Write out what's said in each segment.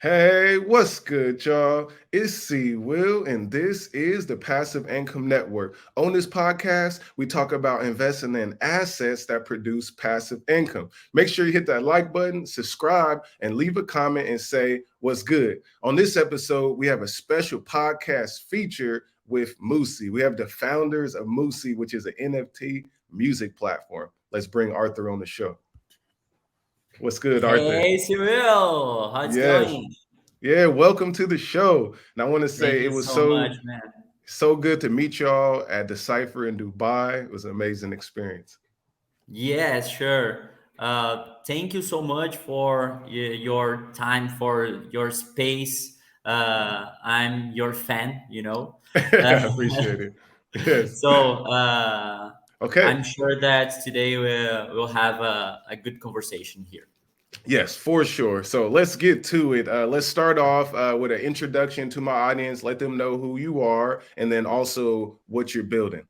Hey, what's good, y'all? It's C Will, and this is the Passive Income Network. On this podcast, we talk about investing in assets that produce passive income. Make sure you hit that like button, subscribe, and leave a comment and say what's good. On this episode, we have a special podcast feature with Musii. We have the founders of Musii, which is an NFT music platform. Let's bring Arthur on the show. What's good, Arthur? Hey, Cyril, how it's Yes. going? Yeah, welcome to the show. And I want to Thank say it you was so much, so man. so good to meet y'all at the Cypher in Dubai. It was an amazing experience. Yeah, sure. Thank you so much for your time, for your space. I'm your fan. Uh, I appreciate it. Yes. so Okay. I'm sure that today we'll have a good conversation here. Yes, for sure. So let's get to it. Let's start off with an introduction to my audience. Let them know who you are and then also what you're building.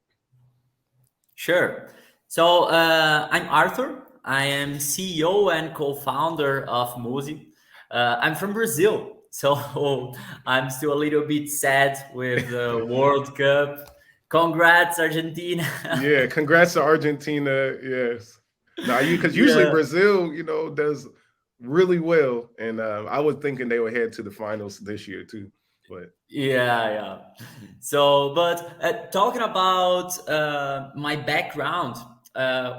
Sure. So I'm Arthur. I am CEO and co-founder of Musii. I'm from Brazil, so I'm still a little bit sad with the World Cup. Congrats, Argentina! Yeah, congrats to Argentina. Yes. Now you because usually Yeah, Brazil, does really well, and I was thinking they would head to the finals this year too. But yeah. But talking about my background,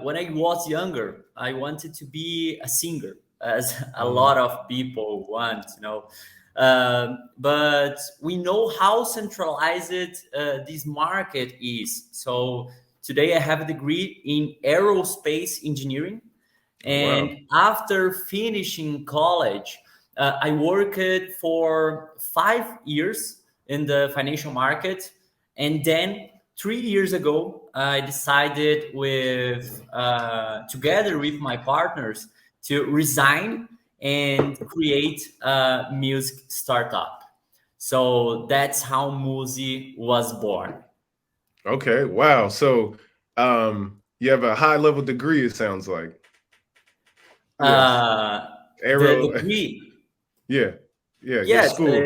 when I was younger, I wanted to be a singer, as a Mhm. lot of people want. But we know how centralized this market is. So today I have a degree in aerospace engineering, Oh and wow. after finishing college, I worked for 5 years in the financial market. And then 3 years ago, I decided together with my partners to resign and create a music startup. So that's how Musii was born. Okay, wow. So you have a high level degree, it sounds like. Yes. Uh, the Aero degree. yeah. Yeah, your Yes, school.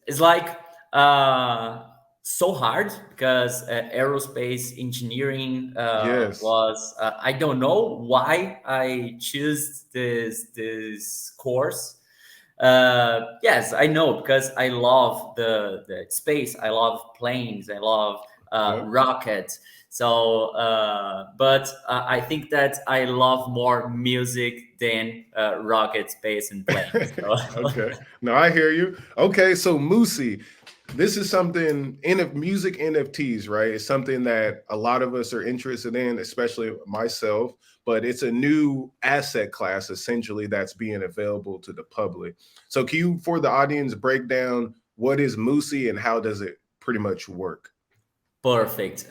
it's like uh, so hard because aerospace engineering Yes. was I don't know why I choose this course. Yes, I know because I love the space. I love planes. I love Yeah. rockets. So, but I think that I love more music than rocket, space, and planes. So, Okay. No, I hear you. Okay, so Musi, this is something in music NFTs, right? It's something that a lot of us are interested in, especially myself, but it's a new asset class essentially that's being available to the public. So can you, for the audience, break down what is Musi and how does it pretty much work? perfect.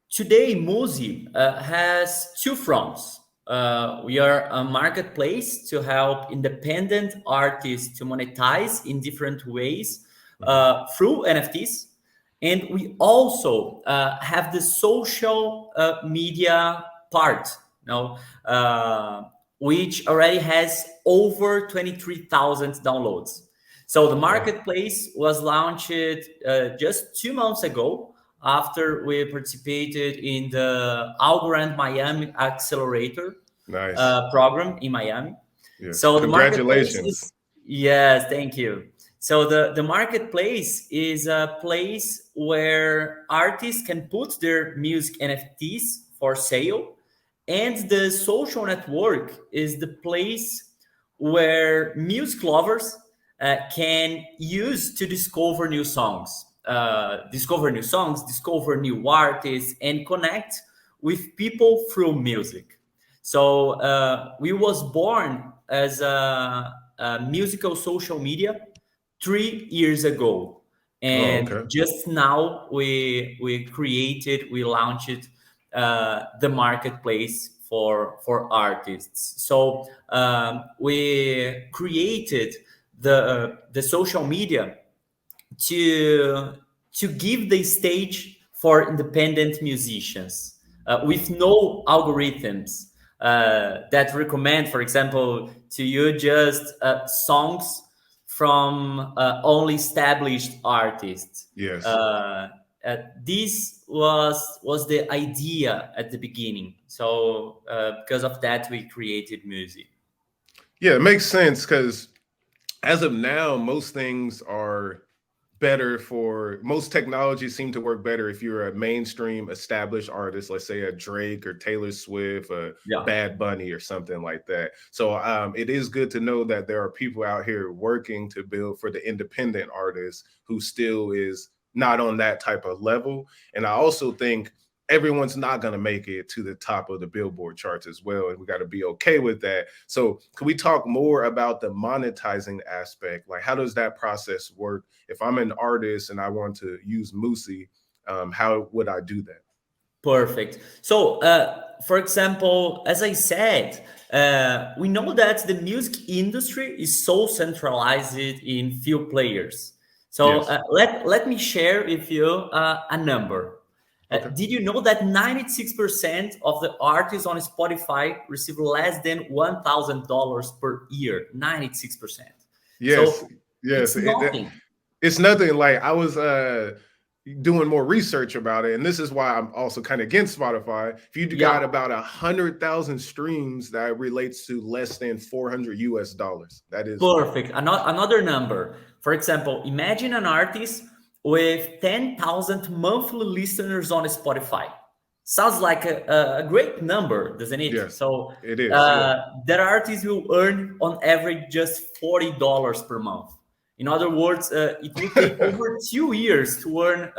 Today, Musii has two fronts. We are a marketplace to help independent artists to monetize in different ways Mhm. through NFTs. And we also have the social media part, you know, which already has over 23,000 downloads. So the Wow. marketplace was launched just 2 months ago after we participated in the Algorand Miami Accelerator Nice. program in Miami. Yes. So the marketplace is, Congratulations. yes, thank you. So the marketplace is a place where artists can put their music NFTs for sale, and the social network is the place where music lovers can use to discover new artists, and connect with people through music. So we was born as a musical social media 3 years ago, Oh, and okay. just now we launched the marketplace for artists. So we created the social media to to give the stage for independent musicians with no algorithms that recommend, for example, to you just songs from only established artists. Yes. Uh, this was the idea at the beginning. So because of that, we created Musii. Yeah, it makes sense because as of now, most things are better for most technologies seem to work better if you're a mainstream established artist, let's say a Drake or Taylor Swift, a Yeah. Bad Bunny or something like that. So it is good to know that there are people out here working to build for the independent artist who still is not on that type of level. And I also think everyone's not going to make it to the top of the Billboard charts as well, and we got to be okay with that. So can we talk more about the monetizing aspect? Like, how does that process work? If I'm an artist and I want to use Musii, how would I do that? Perfect. So, for example, as I said, we know that the music industry is so centralized in few players. So, Yes. let me share with you a number. Okay. Did you know that 96% of the artists on Spotify receive less than $1,000 per year? 96%. Yes. So Yes. it's nothing. It's nothing. Like I was doing more research about it, and this is why I'm also kind of against Spotify. If you got Yeah. about 100,000 streams, that relates to less than $400. That is Perfect. Another number. For example, imagine an artist with 10,000 monthly listeners on Spotify. Sounds like a great number, doesn't it? yes, So it is. Yeah. that artist will earn on average just $40 per month. In other words, it will take over 2 years to earn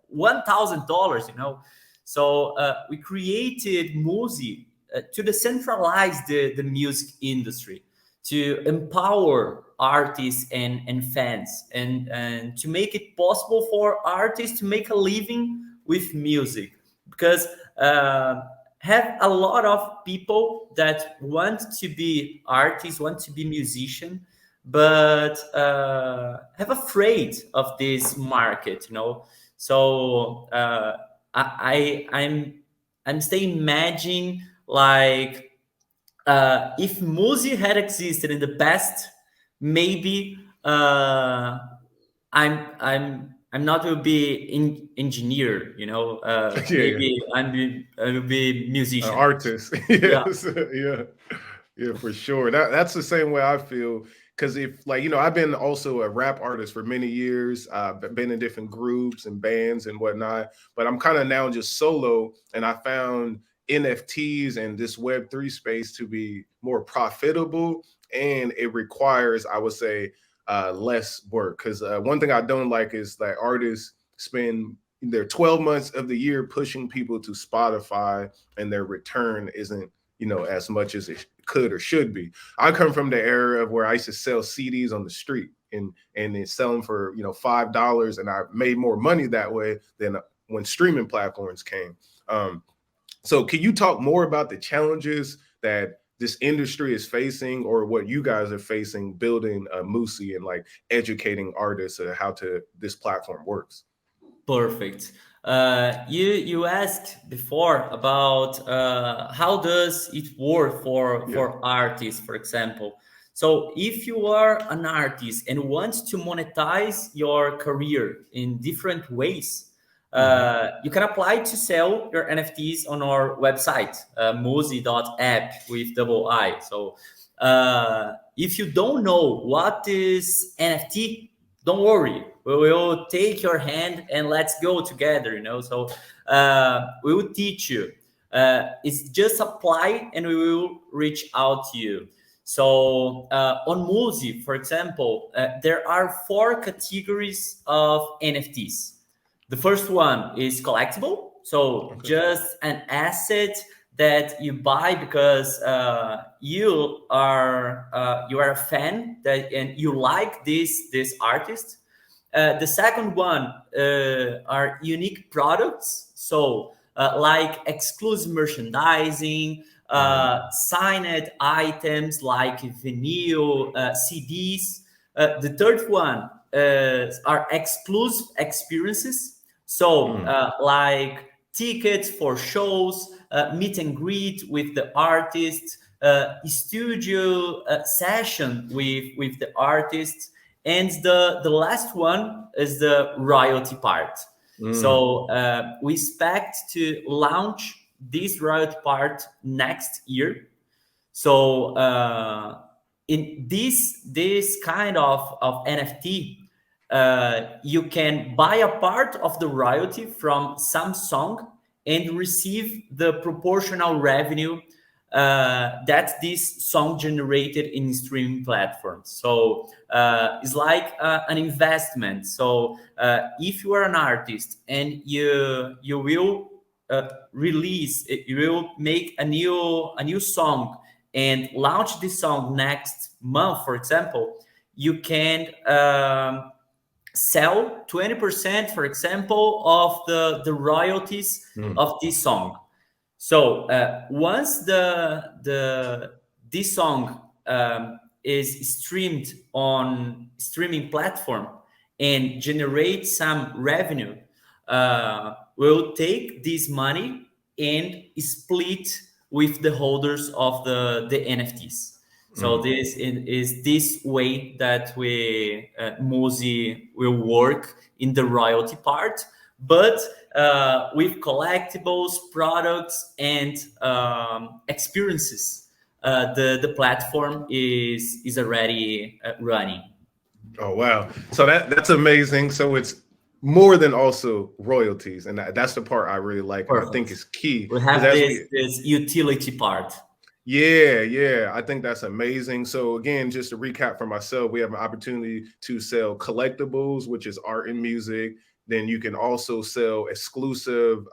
$1,000. So we created Musii to decentralize the music industry, to empower artists and fans, and to make it possible for artists to make a living with music. Because have a lot of people that want to be artists, want to be musician, but have afraid of this market. So I'm still imagining, like, if Musii had existed in the past, maybe I'm not will be engineer. Yeah. Yeah. Maybe I will be musician. Artist. Yeah. Yes. Yeah. Yeah, for sure. That's the same way I feel. Because if, like, I've been also a rap artist for many years. I've been in different groups and bands and whatnot. But I'm kind of now just solo, and I found NFTs and this Web3 space to be more profitable, and it requires, I would say, less work. Because one thing I don't like is that artists spend their 12 months of the year pushing people to Spotify, and their return isn't as much as it could or should be. I come from the era of where I used to sell CDs on the street and then sell them for $5, and I made more money that way than when streaming platforms came. So can you talk more about the challenges that this industry is facing, or what you guys are facing building Musii and like educating artists how to this platform works? Perfect. You asked before about how does it work for Yeah. artists, for example. So if you are an artist and want to monetize your career in different ways, Mm-hmm. you can apply to sell your NFTs on our website, musii.app with double I. So if you don't know what is NFT, don't worry, we will take your hand and let's go together. So we will teach you. It's just apply and we will reach out to you. So on Musii, for example, there are 4 categories of NFTs. The first one is collectible, so Okay. just an asset that you buy because you are a fan and you like this artist. The second one are unique products, so like exclusive merchandising, signed items like vinyl, CDs. The third one are exclusive experiences, so Mm. like tickets for shows, meet and greet with the artist, studio session with the artists, and the last one is the royalty part. Mm, So we expect to launch this royalty part next year. So in this kind of NFT, you can buy a part of the royalty from some song and receive the proportional revenue that this song generated in streaming platforms. So it's like an investment. So if you are an artist and you will release, you will make a new song and launch this song next month, for example, you can sell 20%, for example, of the royalties mm, of this song. So once the this song is streamed on streaming platform and generate some revenue, we'll take this money and split with the holders of the NFTs. So mm. is this way that we Musii will work in the royalty part, but with collectibles, products, and experiences. The platform is already running. Oh wow! So that's amazing. So it's more than also royalties, and that's the part I really like, and I think Perfect. is key We because have as this we, this utility part. yeah, I think that's amazing. So again, just to recap for myself, we have an opportunity to sell collectibles, which is art and music. Then you can also sell exclusive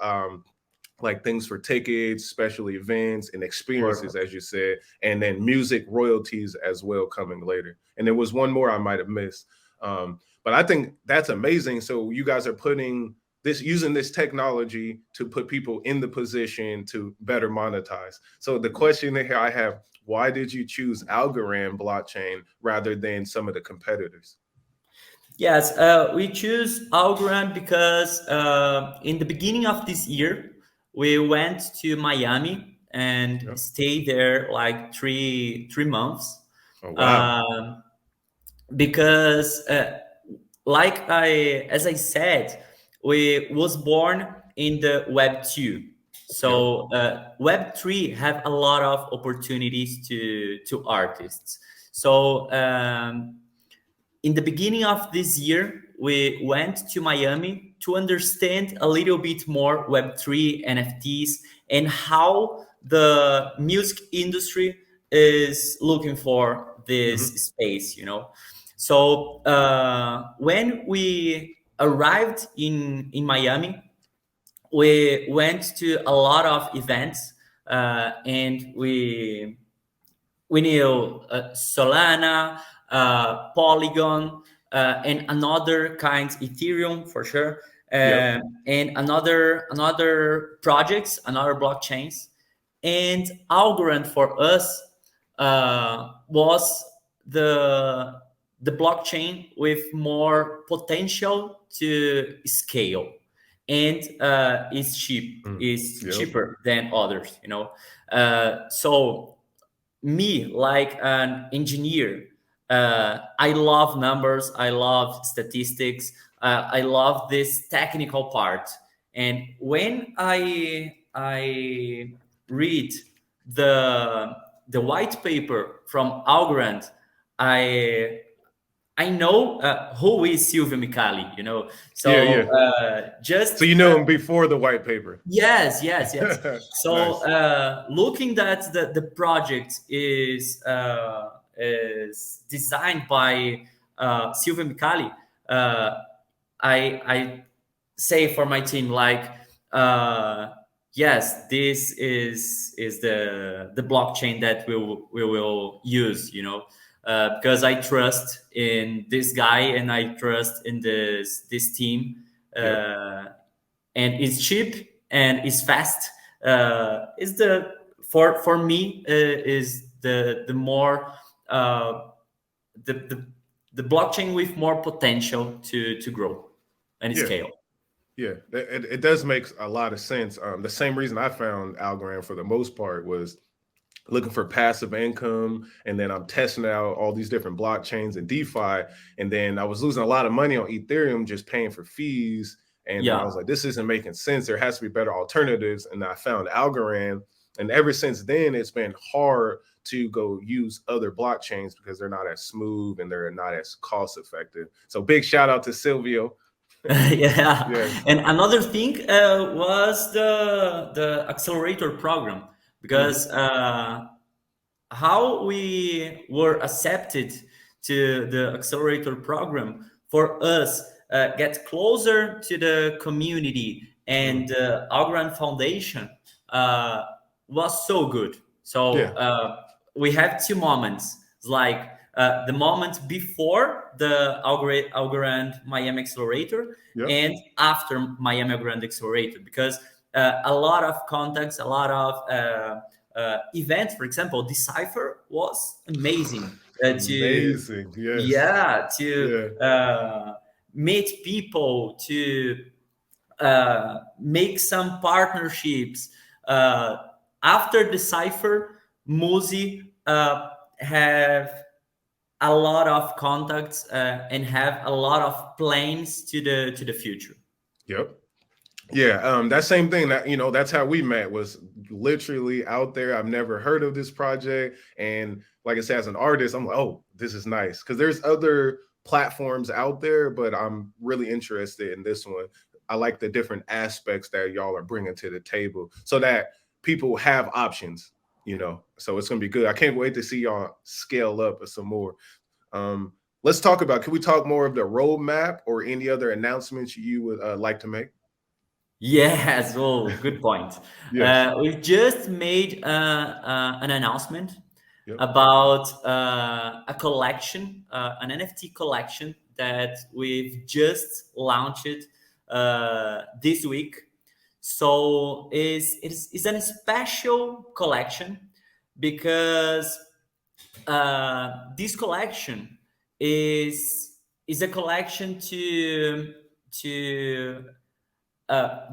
like things for tickets, special events, and experiences, Perfect. as you said, and then music royalties as well coming later. And there was one more I might have missed. But I think that's amazing. So you guys are putting this using this technology to put people in the position to better monetize. So the question here I have, why did you choose Algorand blockchain rather than some of the competitors? Yes, we choose Algorand because in the beginning of this year, we went to Miami and Yeah. stayed there like three months. Oh wow. Um, because like as I said, we was born in the Web 2. Yep. So Web 3 have a lot of opportunities to artists. So in the beginning of this year, we went to Miami to understand a little bit more Web3 NFTs and how the music industry is looking for this Hmm. space, you know. So when we arrived in Miami, we went to a lot of events and we knew Solana, Polygon, and another kind, Ethereum for sure, Yep. and another projects, another blockchains, and Algorand for us was the the blockchain with more potential to scale, and Mm. is Yep. cheaper than others, you know. So me like an engineer, I love numbers, I love statistics, I love this technical part. And when I read the the white paper from Algorand, i I know who is Silvio Micali, you know. Yeah, So yeah. So just you know him before the white paper. yes. So Nice. looking that the project is designed by Silvio Micali, uh, I say for my team like yes, this is the blockchain that we will use, you know. Because I trust in this guy and I trust in this team, Yep. uh, and it's cheap and it's fast. Is the for me is the more uh, the, the the blockchain with more potential to grow and Yeah. scale. Yeah. It does make a lot of sense. The same reason I found Algorand for the most part was looking for passive income, and then I'm testing out all these different blockchains and DeFi, and then I was losing a lot of money on Ethereum just paying for fees. And then I Yeah. was like, this isn't making sense. There has to be better alternatives. And I found Algorand. And ever since then, it's been hard to go use other blockchains because they're not as smooth and they're not as cost effective. So big shout out to Silvio. Yeah. Yes. And another thing was the accelerator program, Hmm. because how we were accepted to the accelerator program for us get closer to the community, Hmm. and the Algorand Foundation uh, was so good. So Yeah. we have two moments. It's like the moment before the Algorand Miami Accelerator Yep. and after Miami Algorand Accelerator, because a lot of contacts, a lot of events, for example, Decipher was amazing to, Amazing. Yes. yeah, to Yeah. meet people, to make some partnerships. Uh, After Decipher, Musii have a lot of contacts and have a lot of plans to the future. Yep. Yeah, that same thing that that's how we met was literally out there. I've never heard of this project, and like I said, as an artist, I'm like, oh, this is nice because there's other platforms out there, but I'm really interested in this one. I like the different aspects that y'all are bringing to the table, so that people have options. So it's gonna be good. I can't wait to see y'all scale up some more. Um, let's talk about. Can we talk more of the roadmap or any other announcements you would like to make? Yes, oh, good point. Yes. We've just made an announcement Yep. about a collection, an NFT collection that we've just launched this week. So it's a special collection because this collection is a collection to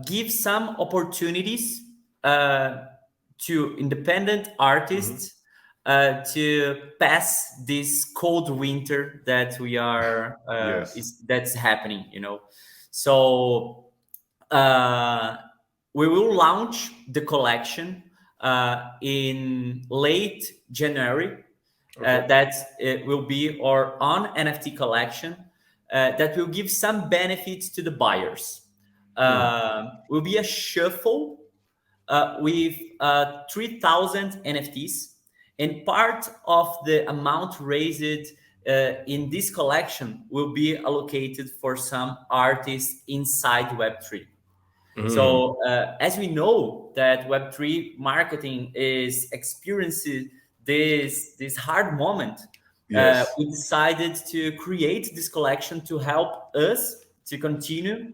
give some opportunities uh, to independent Hmm. artists to pass this cold winter that we are Yes. is that's happening. So uh, we will launch the collection in late January. Okay. That it will be our own NFT collection that will give some benefits to the buyers. Mm. Will be a shuffle with 3,000 NFTs, and part of the amount raised in this collection will be allocated for some artists inside Web3. Mm. So as we know that Web3 marketing is experiencing this hard moment, Yes. we decided to create this collection to help us to continue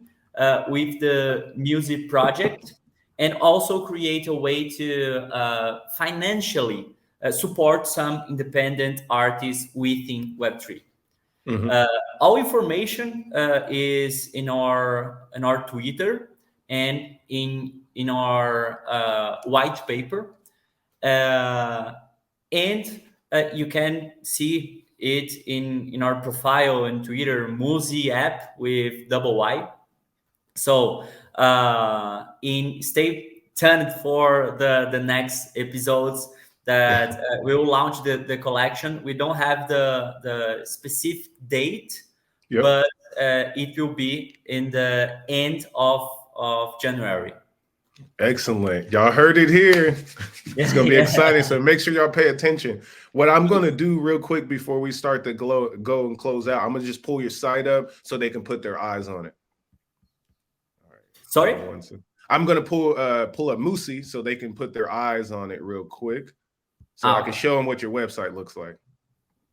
with the music project, and also create a way to financially support some independent artists within Web3. Hmm. Uh, all information is in our Twitter and in our white paper, uh, and you can see it in our profile in Twitter, Musii app with double Y. So in stay tuned for the next episodes that we will launch the collection. We don't have the specific date, Yep. but it will be in the end of January. Excellent. Y'all heard it here. It's Yeah, gonna be yeah. exciting. So make sure y'all pay attention. What I'm gonna do real quick before we start to go and close out, I'm gonna just pull your site up so they can put their eyes on it. All right. Give Sorry. me one second. I'm gonna pull up Musii so they can put their eyes on it real quick, so I can Okay, show them what your website looks like.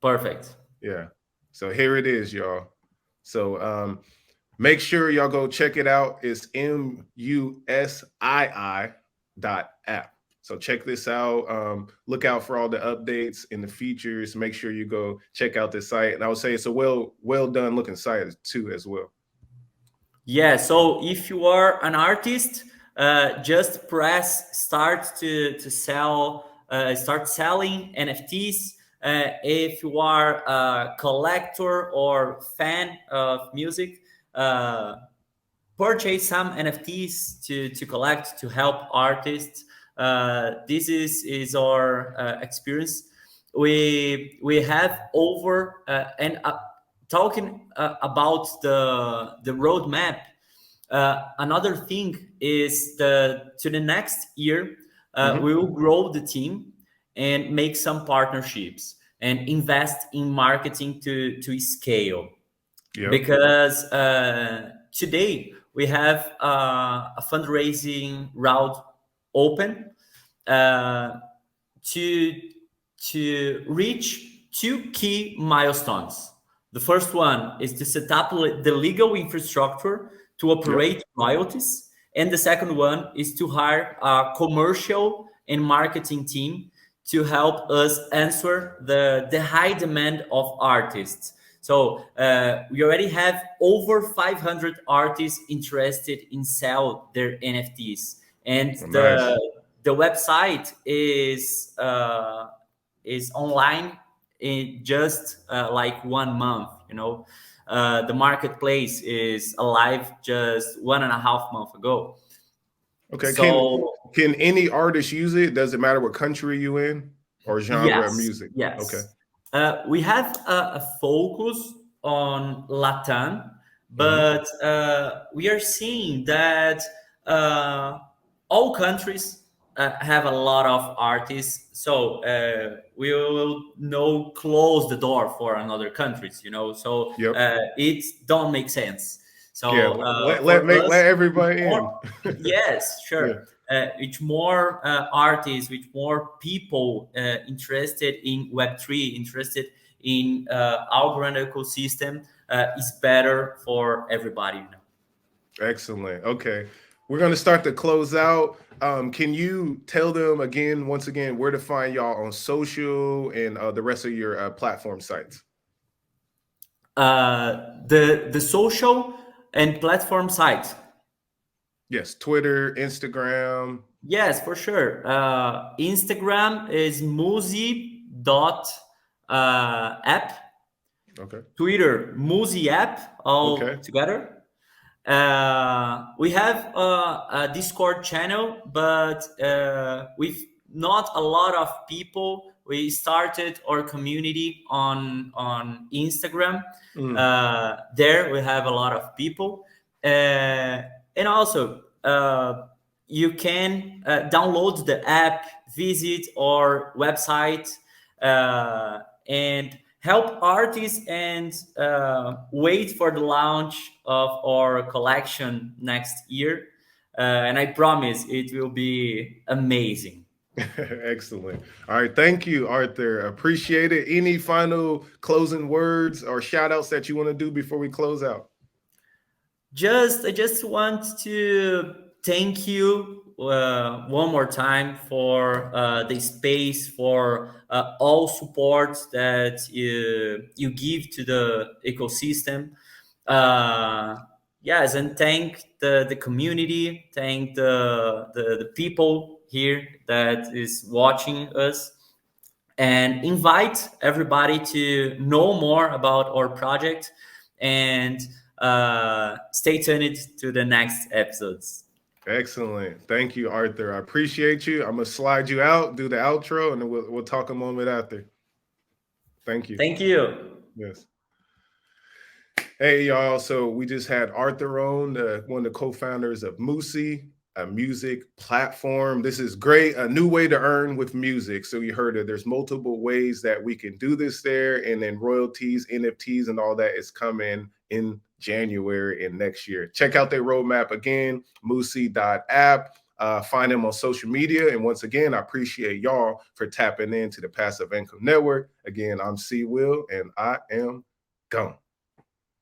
perfect. Yeah. So here it is, y'all. So make sure y'all go check it out. It's musii.app. So check this out. Look out for all the updates and the features. Make sure you go check out this site. And I would say it's a well done looking site too as well. Yeah, so if you are an artist, just press start to sell start selling NFTs. If you are a collector or fan of music, purchase some NFTs to collect to help artists. This is our experience. We have over and talking about the roadmap. Another thing is the next year Hmm. we will grow the team and make some partnerships and invest in marketing to scale, Yep. because today we have a fundraising route open uh, to to reach two key milestones. The first one is to set up the legal infrastructure to Yep. operate royalties, and the second one is to hire a commercial and marketing team to help us answer the high demand of artists. So we already have over 500 artists interested in sell their NFTs, and Nice. the website is online in just like 1 month. The marketplace is alive just 1.5 months ago. Okay. So Can any artist use it? Does it matter what country you in or genre of yes, music? Okay. yes. We have a focus on Latin, Hmm. but we are seeing that uh, all countries have a lot of artists. So we will no close the door for another countries. So Yep. it don't make sense. Yeah. So Let for let us, it's everybody more. in. Yes, Yeah. sure. With more artists, with more people interested in Web3, interested in Algorand ecosystem, is better for everybody. Excellent. Okay. We're going to start to close out. Can you tell them again, once again, where to find y'all on social and the rest of your platform sites? The social and platform sites. Yes. Twitter, Instagram. Yes, for sure. Instagram is Musii dot app. Okay. Twitter Musii app all Okay. together. We have a Discord channel, but with not a lot of people. We started our community on Instagram. Mm. There we have a lot of people, and also you can download the app, visit our website, and help artists and wait for the launch of our collection next year. And I promise it will be amazing. Excellent. All right. Thank you, Arthur. Appreciate it. Any final closing words or shout outs that you want to do before we close out? I just want to thank you one more time for the space, for all support that you give to the ecosystem. Yes, and thank the community, thank the people here that is watching us, and invite everybody to know more about our project, and stay tuned to the next episodes. Excellent. Thank you, Arthur. I appreciate you. I'm gonna slide you out, do the outro, and then we'll talk a moment after. Thank you. Thank you. Yes. Hey y'all. So we just had Arthur on, one of the co-founders of Musii, a music platform. This is great, a new way to earn with music. So you heard it. There's multiple ways that we can do this there, and then royalties, NFTs, and all that is coming in January and next year. Check out their roadmap again, Musii.app. Find them on social media. And once again, I appreciate y'all for tapping into the Passive Income Network. Again, I'm C Will, and I am gone.